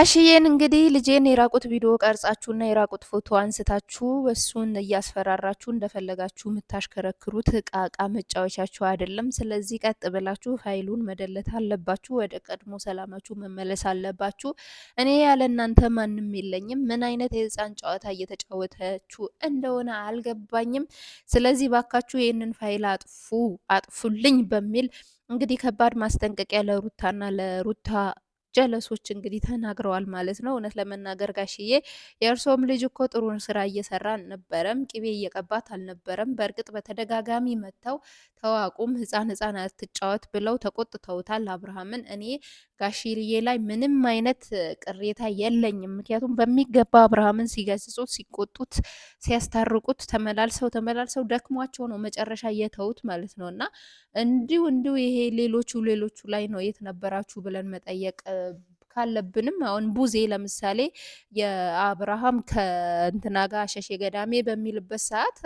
ጋሽዬን እንግዲህ ልጄን የራቁት ቪዲዮ ቀርጻችሁና የራቁት ፎቶ አንስታችሁ እሱን እያስፈራራችሁ እንደፈለጋችሁ የምታሽከረክሩት እቃ እቃ መጫወቻችሁ አይደለም። ስለዚህ ቀጥ ብላችሁ ፋይሉን መደለት አለባችሁ። ወደ ቀድሞ ሰላማችሁ መመለስ አለባችሁ። እኔ ያለ እናንተ ማንም የለኝም። ምን አይነት የህፃን ጨዋታ እየተጫወተችሁ እንደሆነ አልገባኝም። ስለዚህ ባካችሁ ይህንን ፋይል አጥፉልኝ በሚል እንግዲህ ከባድ ማስጠንቀቂያ ለሩታና ለሩታ ጀለሶች እንግዲህ ተናግረዋል ማለት ነው። እውነት ለመናገር ጋሽዬ የእርሶም ልጅ እኮ ጥሩን ስራ እየሰራ አልነበረም፣ ቅቤ እየቀባት አልነበረም። በእርግጥ በተደጋጋሚ መጥተው ተዋቁም ህፃን አትጫወት ብለው ተቆጥተውታል አብርሃምን። እኔ ጋሽዬ ላይ ምንም አይነት ቅሬታ የለኝም። ምክንያቱም በሚገባ አብርሃምን ሲገስጹት፣ ሲቆጡት፣ ሲያስታርቁት ተመላልሰው ደክሟቸው ነው መጨረሻ እየተውት ማለት ነው። እና እንዲሁ ይሄ ሌሎቹ ላይ ነው የት ነበራችሁ ብለን መጠየቅ ካለብንም አሁን ቡዜ ለምሳሌ የአብርሃም ከእንትና ጋር ሸሼ ገዳሜ በሚልበት ሰዓት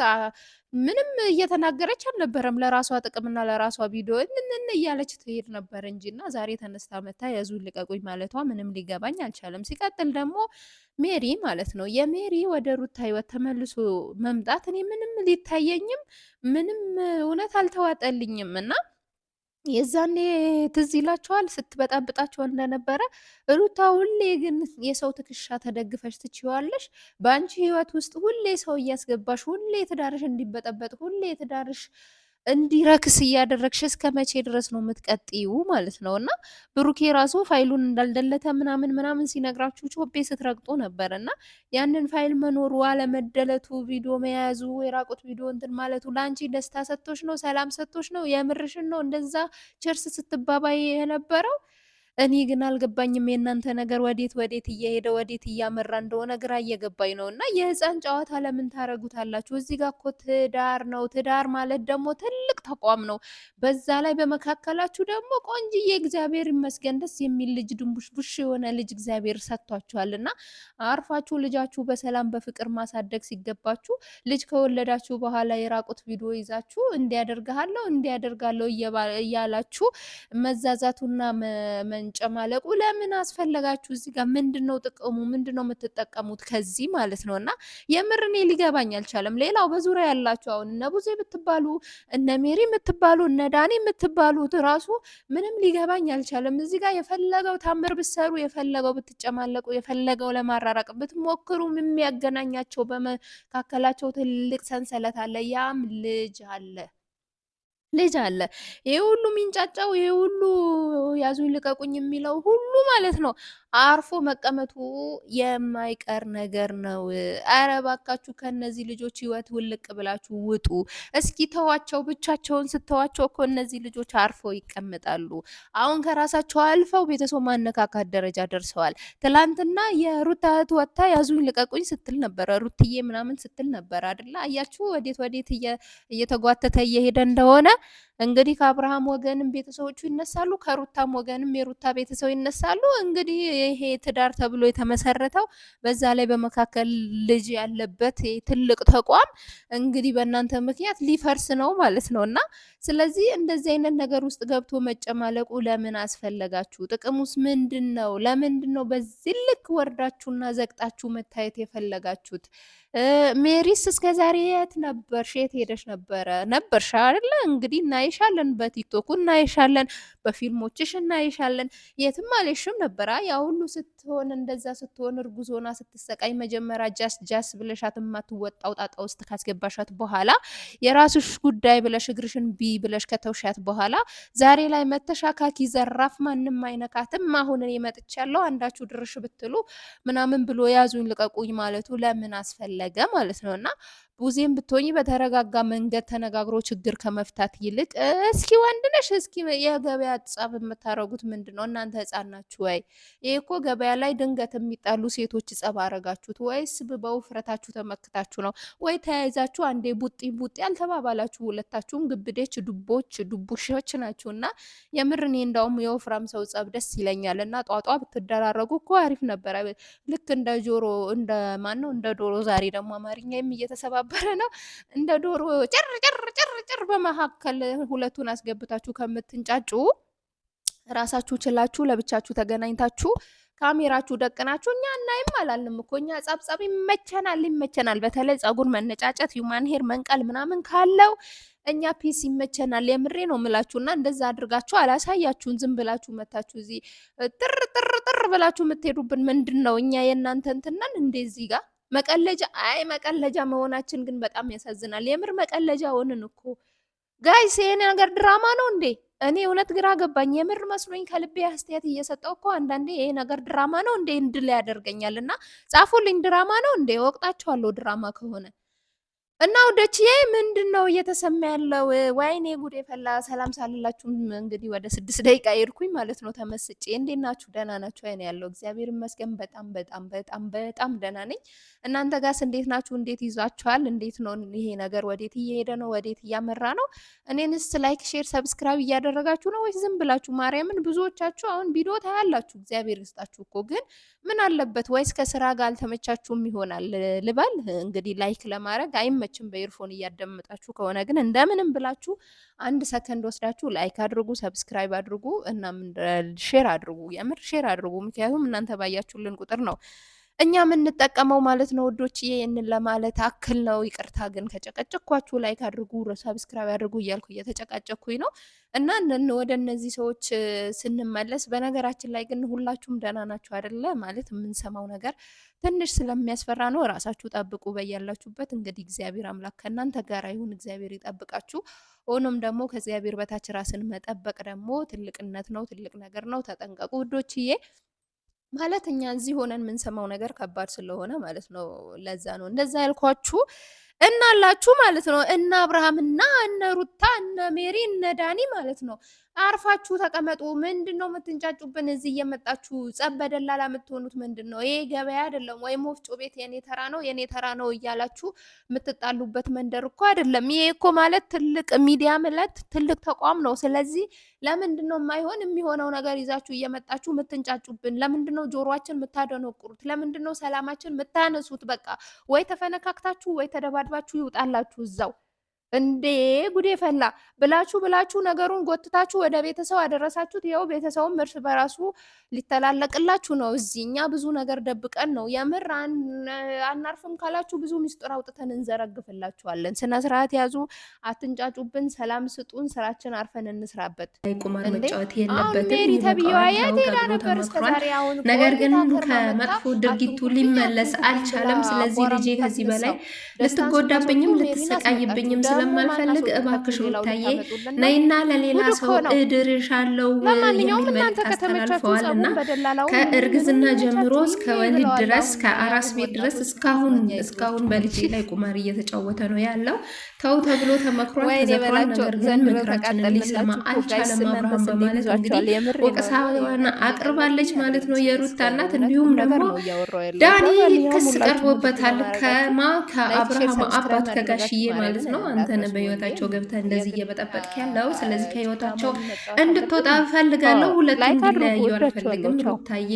ምንም እየተናገረች አልነበረም። ለራሷ ጥቅምና ለራሷ ቪዲዮ ምን እያለች ትሄድ ነበር እንጂና ዛሬ ተነስታ መታ ያዙን ልቀቁኝ ማለቷ ምንም ሊገባኝ አልቻለም። ሲቀጥል ደግሞ ሜሪ ማለት ነው የሜሪ ወደ ሩታ ህይወት ተመልሶ መምጣት እኔ ምንም ሊታየኝም ምንም እውነት አልተዋጠልኝም እና የዛኔ ትዝ ይላችኋል ስትበጣብጣችሁ እንደነበረ። ሩታ ሁሌ ግን የሰው ትከሻ ተደግፈሽ ትችዋለሽ። በአንቺ ህይወት ውስጥ ሁሌ ሰው እያስገባሽ፣ ሁሌ ትዳርሽ እንዲበጠበጥ፣ ሁሌ ትዳርሽ እንዲረክስ እያደረግሽ እስከ መቼ ድረስ ነው የምትቀጥዩ ማለት ነው? እና ብሩኬ ራሱ ፋይሉን እንዳልደለተ ምናምን ሲነግራችሁ ጮቤ ስትረግጡ ነበር። እና ያንን ፋይል መኖሩ አለመደለቱ፣ ቪዲዮ መያዙ፣ የራቁት ቪዲዮ እንትን ማለቱ ለአንቺ ደስታ ሰጥቶሽ ነው? ሰላም ሰጥቶሽ ነው? የምርሽን ነው እንደዛ ቸርስ ስትባባይ የነበረው? እኔ ግን አልገባኝም። የእናንተ ነገር ወዴት እየሄደ ወዴት እያመራ እንደሆነ ግራ እየገባኝ ነው። እና የህፃን ጨዋታ ለምን ታረጉታላችሁ? እዚህ ጋር እኮ ትዳር ነው። ትዳር ማለት ደግሞ ትልቅ ተቋም ነው። በዛ ላይ በመካከላችሁ ደግሞ ቆንጅዬ እግዚአብሔር ይመስገን ደስ የሚል ልጅ ድንቡሽቡሽ የሆነ ልጅ እግዚአብሔር ሰጥቷችኋል። እና አርፋችሁ ልጃችሁ በሰላም በፍቅር ማሳደግ ሲገባችሁ ልጅ ከወለዳችሁ በኋላ የራቁት ቪዲዮ ይዛችሁ እንዲያደርጋለሁ እያላችሁ መዛዛቱና መንጨማለቁ ለምን አስፈለጋችሁ? እዚህ ጋር ምንድነው ጥቅሙ? ምንድነው የምትጠቀሙት ከዚህ ማለት ነው? እና የምር እኔ ሊገባኝ አልቻለም። ሌላው በዙሪያ ያላችሁ አሁን እነ ቡዜ የምትባሉ እነ ሜሪ የምትባሉ እነ ዳኒ የምትባሉት ራሱ ምንም ሊገባኝ አልቻለም። እዚህ ጋር የፈለገው ታምር ብትሰሩ፣ የፈለገው ብትጨማለቁ፣ የፈለገው ለማራራቅ ብትሞክሩ የሚያገናኛቸው በመካከላቸው ትልቅ ሰንሰለት አለ። ያም ልጅ አለ። ይሄ ሁሉ ሚንጫጫው፣ ይሄ ሁሉ ያዙኝ ልቀቁኝ የሚለው ሁሉ ማለት ነው አርፎ መቀመጡ የማይቀር ነገር ነው። አረ ባካችሁ ከነዚህ ልጆች ህይወት ውልቅ ብላችሁ ውጡ። እስኪ ተዋቸው። ብቻቸውን ስተዋቸው እኮ እነዚህ ልጆች አርፈው ይቀመጣሉ። አሁን ከራሳቸው አልፈው ቤተሰብ ማነካካት ደረጃ ደርሰዋል። ትላንትና የሩታ እህት ወጥታ ያዙኝ ልቀቁኝ ስትል ነበረ፣ ሩትዬ ምናምን ስትል ነበር አይደለ? አያችሁ ወዴት እየተጓተተ እየሄደ እንደሆነ። እንግዲህ ከአብርሃም ወገንም ቤተሰቦቹ ይነሳሉ፣ ከሩታም ወገንም የሩታ ቤተሰብ ይነሳሉ። እንግዲህ ይሄ ትዳር ተብሎ የተመሰረተው በዛ ላይ በመካከል ልጅ ያለበት ትልቅ ተቋም እንግዲህ በእናንተ ምክንያት ሊፈርስ ነው ማለት ነው። እና ስለዚህ እንደዚህ አይነት ነገር ውስጥ ገብቶ መጨማለቁ ለምን አስፈለጋችሁ? ጥቅሙስ ምንድን ነው? ለምንድን ነው በዚህ ልክ ወርዳችሁና ዘግጣችሁ መታየት የፈለጋችሁት? ሜሪስ እስከ ዛሬ የት ነበርሽ? የት ሄደሽ ነበርሽ አይደለ? እንግዲህ እናይሻለን፣ በቲክቶኩ እናይሻለን፣ በፊልሞችሽ እናይሻለን። የትም አልሄድሽም ነበረ። ያ ሁሉ ስትሆን እንደዛ ስትሆን እርጉዝ ሆና ስትሰቃይ መጀመሪያ ጃስ ብለሻት የማትወጣው ጣጣ ውስጥ ካስገባሻት በኋላ የራስሽ ጉዳይ ብለሽ እግርሽን ብለሽ ከተውሻት በኋላ ዛሬ ላይ መተሻካኪ ዘራፍ ማንም አይነካትም። አሁን እኔ መጥቻለሁ አንዳችሁ ድርሽ ብትሉ ምናምን ብሎ ያዙኝ ልቀቁኝ ማለቱ ለምን አስፈለገ ማለት ነው? እና ቡዜም ብትሆኚ በተረጋጋ መንገድ ተነጋግሮ ችግር ከመፍታት ይልቅ እስኪ ወንድነሽ እስኪ የገበያ ጸብ የምታረጉት ምንድን ነው? እናንተ ህፃን ናችሁ ወይ? ይሄ እኮ ገበያ ላይ ድንገት የሚጣሉ ሴቶች ጸብ አረጋችሁት ወይስ በውፍረታችሁ ተመክታችሁ ነው? ወይ ተያይዛችሁ አንዴ ቡጢ አልተባባላችሁ? ሁለታችሁም ግብዴች ዱቡሾች ናችሁ። እና የምር እኔ እንዳውም የወፍራም ሰው ጸብ ደስ ይለኛል። እና ጧጧ ብትደራረጉ እኮ አሪፍ ነበረ። ልክ እንደ ጆሮ እንደ ማን ነው እንደ ዶሮ። ዛሬ ደግሞ አማርኛም እየተሰባበረ ነው። እንደ ዶሮ ጭር በመካከል ሁለቱን አስገብታችሁ ከምትንጫጩ ራሳችሁ ችላችሁ ለብቻችሁ ተገናኝታችሁ ካሜራችሁ ደቅናችሁ እኛ እናይም አላልንም እኮ እኛ ጸብጸብ ይመቸናል። በተለይ ጸጉር መነጫጨት ሂውማን ሄር መንቀል ምናምን ካለው እኛ ፒስ ይመቸናል። የምሬ ነው ምላችሁና እንደዛ አድርጋችሁ አላሳያችሁን። ዝም ብላችሁ መታችሁ እዚህ ጥር ብላችሁ የምትሄዱብን ምንድን ነው? እኛ የእናንተ እንትናን እንደዚህ ጋር መቀለጃ መቀለጃ መሆናችን ግን በጣም ያሳዝናል። የምር መቀለጃ ሆንን እኮ ጋይስ። ይሄ ነገር ድራማ ነው እንዴ? እኔ እውነት ግራ ገባኝ። የምር መስሎኝ ከልቤ አስተያየት እየሰጠው እኮ አንዳንዴ ይሄ ነገር ድራማ ነው እንዴ እንድል ያደርገኛል። እና ጻፉልኝ፣ ድራማ ነው እንዴ? ወቅጣችኋለሁ ድራማ ከሆነ እና ወደችዬ ምንድን ነው እየተሰማ ያለው? ወይኔ ጉዴ ፈላ። ሰላም ሳልላችሁም እንግዲህ ወደ 6 ደቂቃ ሄድኩኝ ማለት ነው ተመስጬ። እንዴት ናችሁ? ደህና ናችሁ? አይኔ ያለው እግዚአብሔር ይመስገን በጣም ደህና ነኝ። እናንተ ጋርስ እንዴት ናችሁ? እንዴት ይዟችኋል? እንዴት ነው ይሄ ነገር? ወዴት እየሄደ ነው? ወዴት እያመራ ነው? እኔንስ ላይክ፣ ሼር፣ ሰብስክራይብ እያደረጋችሁ ነው ወይስ ዝም ብላችሁ? ማርያምን ብዙዎቻችሁ አሁን ቪዲዮ ታያላችሁ፣ እግዚአብሔር ይስጣችሁ እኮ። ግን ምን አለበት ወይስ ከስራ ጋር አልተመቻችሁም ይሆናል ልበል እንግዲህ ላይክ ለማድረግ አይመችም በኢርፎን እያዳመጣችሁ ከሆነ ግን እንደምንም ብላችሁ 1 ሰከንድ ወስዳችሁ ላይክ አድርጉ፣ ሰብስክራይብ አድርጉ እና ሼር አድርጉ። የምር ሼር አድርጉ። ምክንያቱም እናንተ ባያችሁልን ቁጥር ነው እኛ የምንጠቀመው ማለት ነው ውዶችዬ። ይህንን ለማለት አክል ነው። ይቅርታ ግን ከጨቀጨኳችሁ ላይክ አድርጉ፣ ሰብስክራይብ አድርጉ እያልኩ እየተጨቃጨኩኝ ነው። እና ወደ እነዚህ ሰዎች ስንመለስ፣ በነገራችን ላይ ግን ሁላችሁም ደህና ናችሁ አይደለ? ማለት የምንሰማው ነገር ትንሽ ስለሚያስፈራ ነው። ራሳችሁ ጠብቁ በያላችሁበት። እንግዲህ እግዚአብሔር አምላክ ከእናንተ ጋር ይሁን፣ እግዚአብሔር ይጠብቃችሁ። ሆኖም ደግሞ ከእግዚአብሔር በታች ራስን መጠበቅ ደግሞ ትልቅነት ነው፣ ትልቅ ነገር ነው። ተጠንቀቁ ውዶችዬ። ማለት እኛ እዚህ ሆነን የምንሰማው ነገር ከባድ ስለሆነ ማለት ነው። ለዛ ነው እንደዛ ያልኳችሁ። እናላችሁ ማለት ነው እነ አብርሃም እና እነ ሩታ እነ ሜሪ እነ ዳኒ ማለት ነው። አርፋችሁ ተቀመጡ። ምንድን ነው የምትንጫጩብን? እዚህ እየመጣችሁ ጸብ በደላላ የምትሆኑት ምንድን ነው? ይሄ ገበያ አይደለም ወይም ወፍጮ ቤት የኔ ተራ ነው እያላችሁ የምትጣሉበት መንደር እኮ አይደለም። ይሄ እኮ ማለት ትልቅ ሚዲያ ማለት ትልቅ ተቋም ነው። ስለዚህ ለምንድን ነው የማይሆን የሚሆነው ነገር ይዛችሁ እየመጣችሁ የምትንጫጩብን? ለምንድን ነው ጆሮአችን የምታደነቁሩት? ለምንድን ነው ሰላማችን የምታነሱት? በቃ ወይ ተፈነካክታችሁ ወይ ተደባድባችሁ ይውጣላችሁ እዛው። እንዴ ጉዴ ፈላ ብላችሁ ነገሩን ጎትታችሁ ወደ ቤተሰብ አደረሳችሁት። ይኸው ቤተሰቡም እርስ በራሱ ሊተላለቅላችሁ ነው። እዚህ እኛ ብዙ ነገር ደብቀን ነው። የምር አናርፍም ካላችሁ ብዙ ሚስጥር አውጥተን እንዘረግፍላችኋለን። ስነ ስርዓት ያዙ፣ አትንጫጩብን፣ ሰላም ስጡን፣ ስራችን አርፈን እንስራበት። ቁማር መጫወት የለበትም። ሜሪ ተብዬዋ የት ሄዳ ነበር እስከዛሬ? አሁን ነገር ግን ከመጥፎ ድርጊቱ ሊመለስ አልቻለም። ስለዚህ ልጄ ከዚህ በላይ ልትጎዳብኝም ልትሰቃይብኝም ስለማልፈልግ እባክሽ ሩታዬ ነይና ለሌላ ሰው እድርሻለሁ የሚል መልዕክት አስተላልፈዋል። እና ከእርግዝና ጀምሮ እስከ ወሊድ ድረስ ከአራስ ቤት ድረስ እስካሁን በልጄ ላይ ቁማር እየተጫወተ ነው ያለው። ተው ተብሎ ተመክሯል፣ ተዘክሯል። ነገር ግን ምክራችንን ሊሰማ አልቻለም አብርሃም በማለት እንግዲህ ወቀሳዋን አቅርባለች ማለት ነው የሩታ እናት። እንዲሁም ደግሞ ዳኒ ክስ ቀርቦበታል ከአብርሃም አባት ከጋሽዬ ማለት ነው። አንተን በህይወታቸው ገብተህ እንደዚህ እየበጠበጥክ ያለው፣ ስለዚህ ከህይወታቸው እንድትወጣ ፈልጋለሁ። ሁለቱም እንዲለያዩ አልፈልግም ሩታዬ።